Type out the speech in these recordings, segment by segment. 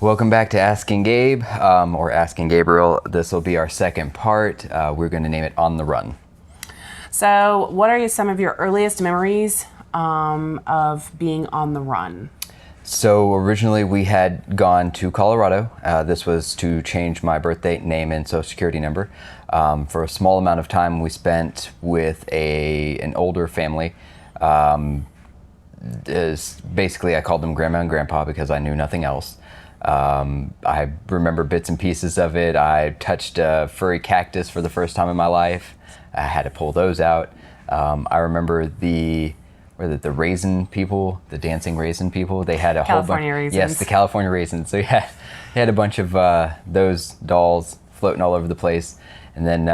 Welcome back to Asking Gabe, or Asking Gabriel. This will be our second part. We're going to name it On the Run. So what are some of your earliest memories of being on the run? So originally we had gone to Colorado. This was to change my birth date, name, and social security number. For a small amount of time we spent with an older family. Basically I called them Grandma and Grandpa because I knew nothing else. I remember bits and pieces of it. I touched a furry cactus for the first time in my life. I had to pull those out. I remember the raisin people, the dancing raisin people. They had a California whole bunch. raisins. Yes, the California raisins. So they had a bunch of those dolls floating all over the place. And then,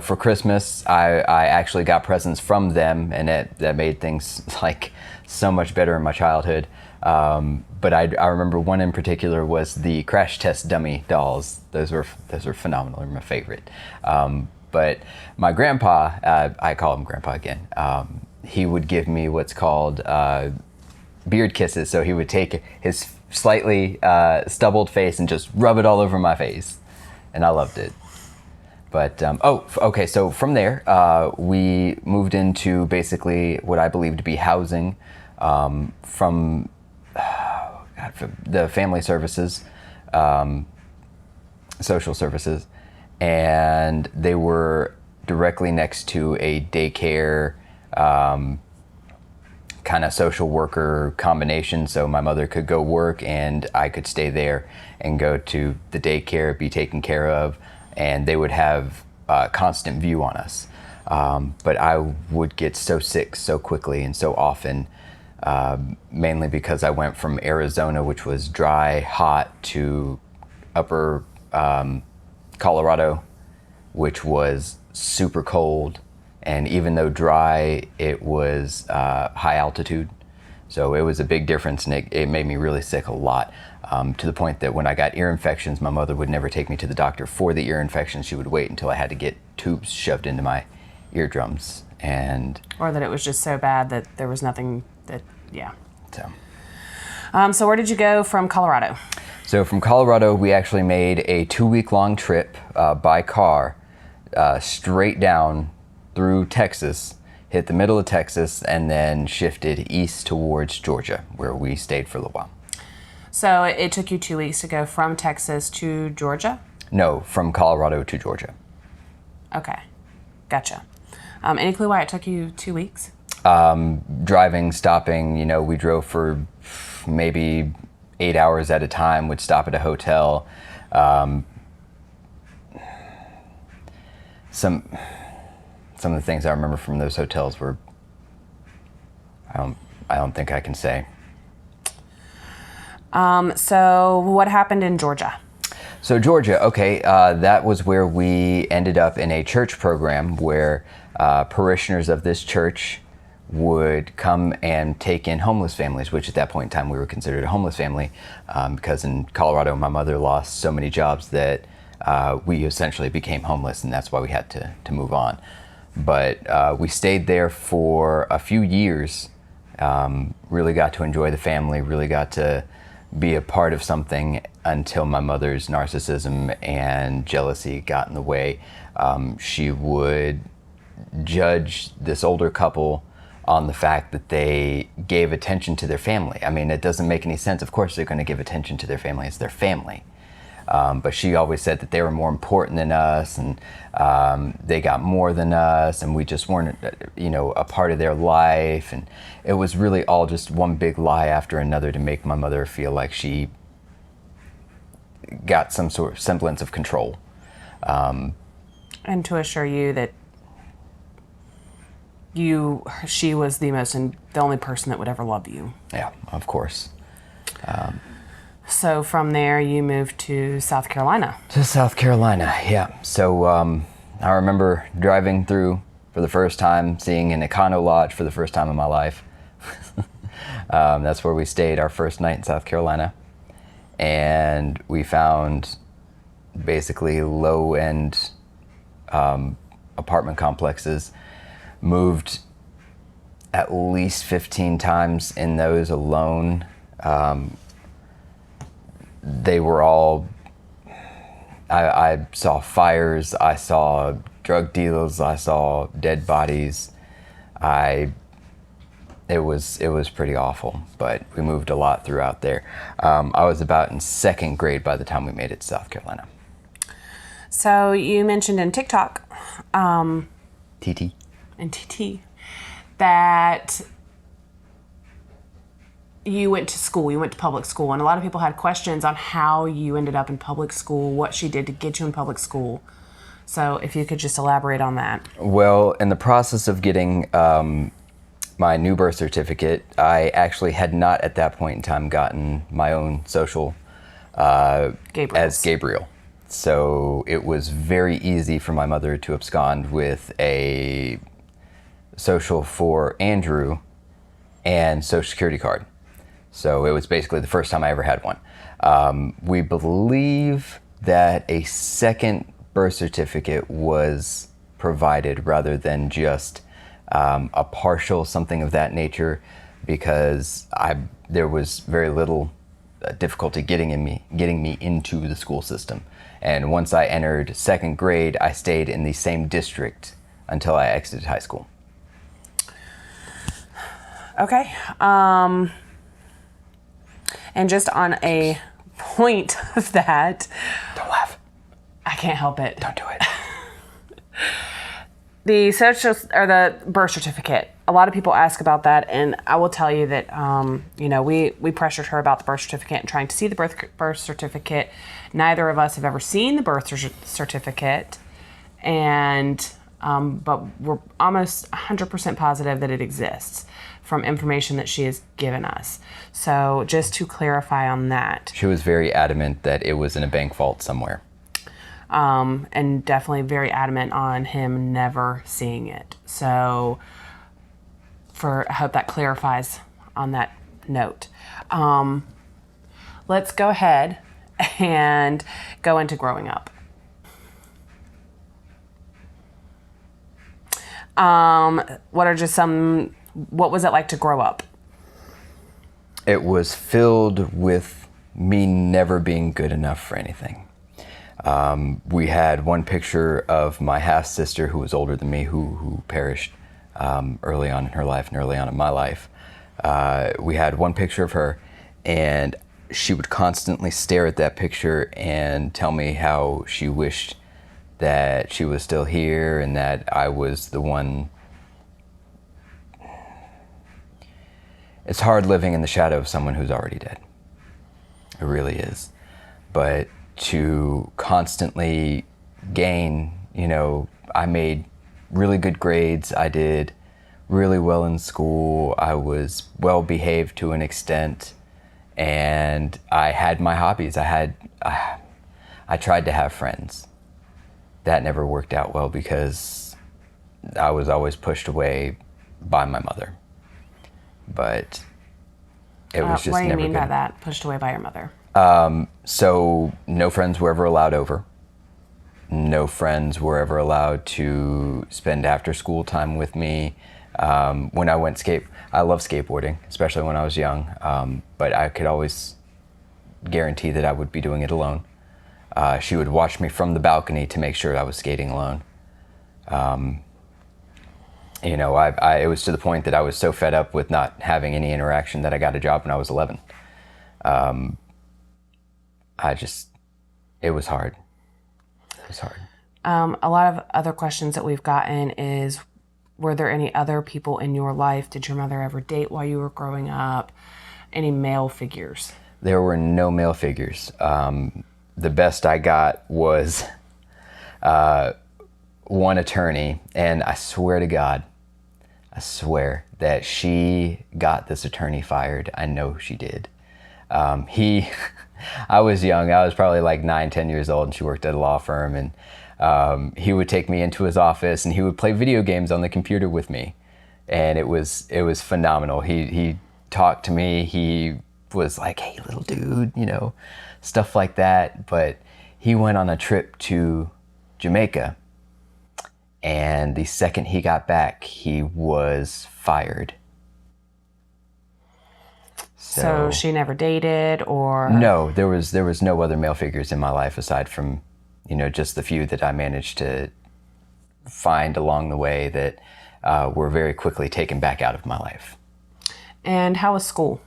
for Christmas, I actually got presents from them, and that made things like so much better in my childhood. But I remember one in particular was the crash test dummy dolls. Those were phenomenal. They're my favorite. But my grandpa, I call him Grandpa again. He would give me what's called beard kisses. So he would take his slightly stubbled face and just rub it all over my face, and I loved it. But okay. So from there, we moved into basically what I believe to be housing from the family services, social services, and they were directly next to a daycare, kind of social worker combination. So my mother could go work and I could stay there and go to the daycare, be taken care of, and they would have a constant view on us. But I would get so sick so quickly and so often. Mainly because I went from Arizona, which was dry, hot, to upper Colorado, which was super cold. And even though dry, it was high altitude. So it was a big difference, and it made me really sick a lot, to the point that when I got ear infections, my mother would never take me to the doctor for the ear infection. She would wait until I had to get tubes shoved into my eardrums. Or that it was just so bad that there was nothing that, yeah. So where did you go from Colorado? So from Colorado, we actually made a 2-week-long trip by car straight down through Texas, hit the middle of Texas, and then shifted east towards Georgia, where we stayed for a little while. So it took you 2 weeks to go from Texas to Georgia? No, from Colorado to Georgia. Okay, gotcha. Any clue why it took you 2 weeks? Driving, stopping, we drove for maybe 8 hours at a time, would stop at a hotel. Some of the things I remember from those hotels were, I don't think I can say. So what happened in Georgia? So Georgia, okay, that was where we ended up in a church program where parishioners of this church would come and take in homeless families, which at that point in time we were considered a homeless family, because in Colorado my mother lost so many jobs that we essentially became homeless, and that's why we had to move on. But we stayed there for a few years, really got to enjoy the family, really got to be a part of something, until my mother's narcissism and jealousy got in the way. She would judge this older couple on the fact that they gave attention to their family. I mean, it doesn't make any sense. Of course they're going to give attention to their family. It's their family. But she always said that they were more important than us, and they got more than us, and we just weren't, a part of their life. And it was really all just one big lie after another to make my mother feel like she got some sort of semblance of control. And to assure you that she was the only person that would ever love you. Yeah, of course. So from there, you moved to South Carolina. To South Carolina, yeah. So I remember driving through for the first time, seeing an Econo Lodge for the first time in my life. That's where we stayed our first night in South Carolina. And we found basically low-end apartment complexes. Moved at least 15 times in those alone. they were all, I saw fires, I saw drug dealers, I saw dead bodies. It was pretty awful, but we moved a lot throughout there. I was about in second grade by the time we made it to South Carolina. So you mentioned in TikTok, TT. and TT, that you went to public school, and a lot of people had questions on how you ended up in public school, what she did to get you in public school. So if you could just elaborate on that. Well, in the process of getting my new birth certificate, I actually had not at that point in time gotten my own social as Gabriel. So it was very easy for my mother to abscond with a social for Andrew and social security card. So it was basically the first time I ever had one. We believe that a second birth certificate was provided rather than just a partial, something of that nature, because there was very little difficulty getting me into the school system. And once I entered second grade, I stayed in the same district until I exited high school. Okay. And just on a point of that, Don't laugh. I can't help it. Don't do it. The social or the birth certificate. A lot of people ask about that, and I will tell you that we pressured her about the birth certificate and trying to see the birth certificate. Neither of us have ever seen the birth certificate, and but we're almost 100% positive that it exists from information that she has given us. So just to clarify on that. She was very adamant that it was in a bank vault somewhere. And definitely very adamant on him never seeing it. So I hope that clarifies on that note. Let's go ahead and go into growing up. What was it like to grow up? It was filled with me never being good enough for anything. We had one picture of my half-sister who was older than me, who perished early on in her life and early on in my life. We had one picture of her, and she would constantly stare at that picture and tell me how she wished that she was still here and that I was the one. It's hard living in the shadow of someone who's already dead. It really is. But to constantly gain, I made really good grades. I did really well in school. I was well behaved to an extent, and I had my hobbies. I tried to have friends. That never worked out well because I was always pushed away by my mother. But it was just never good. What do you mean by that, pushed away by your mother? So no friends were ever allowed over. No friends were ever allowed to spend after school time with me. When I went I love skateboarding, especially when I was young. But I could always guarantee that I would be doing it alone. She would watch me from the balcony to make sure I was skating alone. It was to the point that I was so fed up with not having any interaction that I got a job when I was 11. It was hard. It was hard. A lot of other questions that we've gotten is, were there any other people in your life? Did your mother ever date while you were growing up? Any male figures? There were no male figures. The best I got was one attorney, and I swear to God, that she got this attorney fired. I know she did. I was young. I was probably like 9, 10 years old, and she worked at a law firm, and he would take me into his office and he would play video games on the computer with me. And it was phenomenal. He talked to me. He was like, "Hey, little dude," stuff like that. But he went on a trip to Jamaica, and the second he got back, he was fired. So she never dated, or No, there was no other male figures in my life aside from, just the few that I managed to find along the way that were very quickly taken back out of my life. And how was school?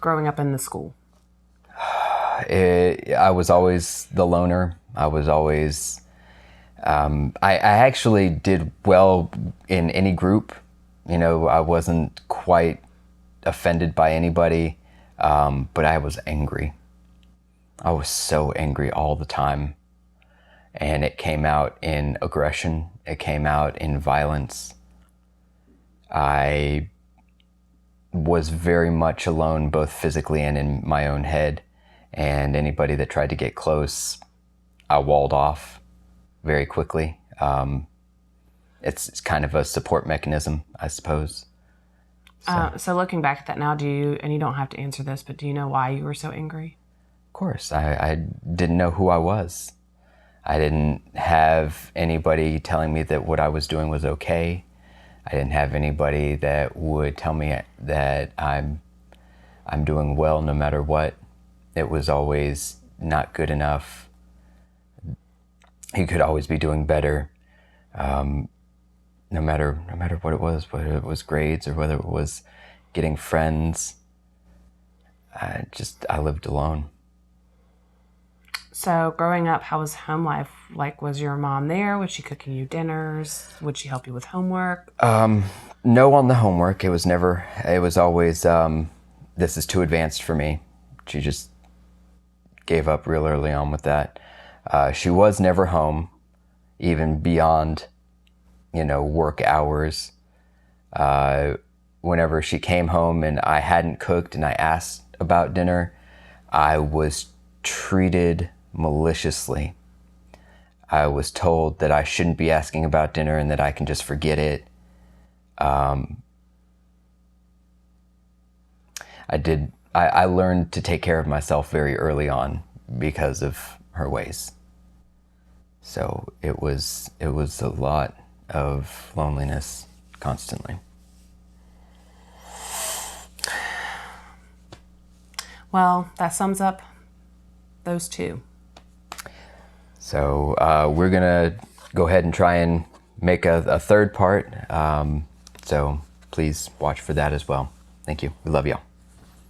Growing up in the school? I was always the loner. I was always. I actually did well in any group. I wasn't quite offended by anybody, but I was angry. I was so angry all the time. And it came out in aggression. It came out in violence. I was very much alone, both physically and in my own head. And anybody that tried to get close, I walled off very quickly. It's kind of a support mechanism, I suppose. So looking back at that now, and you don't have to answer this, but do you know why you were so angry? Of course, I didn't know who I was. I didn't have anybody telling me that what I was doing was okay. I didn't have anybody that would tell me that I'm doing well no matter what. It was always not good enough. You could always be doing better, no matter what it was, whether it was grades or whether it was getting friends. I lived alone. So growing up, how was home life? Like, was your mom there? Was she cooking you dinners? Would she help you with homework? No on the homework. It was always, this is too advanced for me. She just gave up real early on with that. She was never home, even beyond, work hours. Whenever she came home and I hadn't cooked and I asked about dinner, I was treated maliciously. I was told that I shouldn't be asking about dinner and that I can just forget it. I learned to take care of myself very early on because of her ways. So it was a lot of loneliness constantly. Well, that sums up those two. So we're gonna go ahead and try and make a third part. So please watch for that as well. Thank you. We love y'all.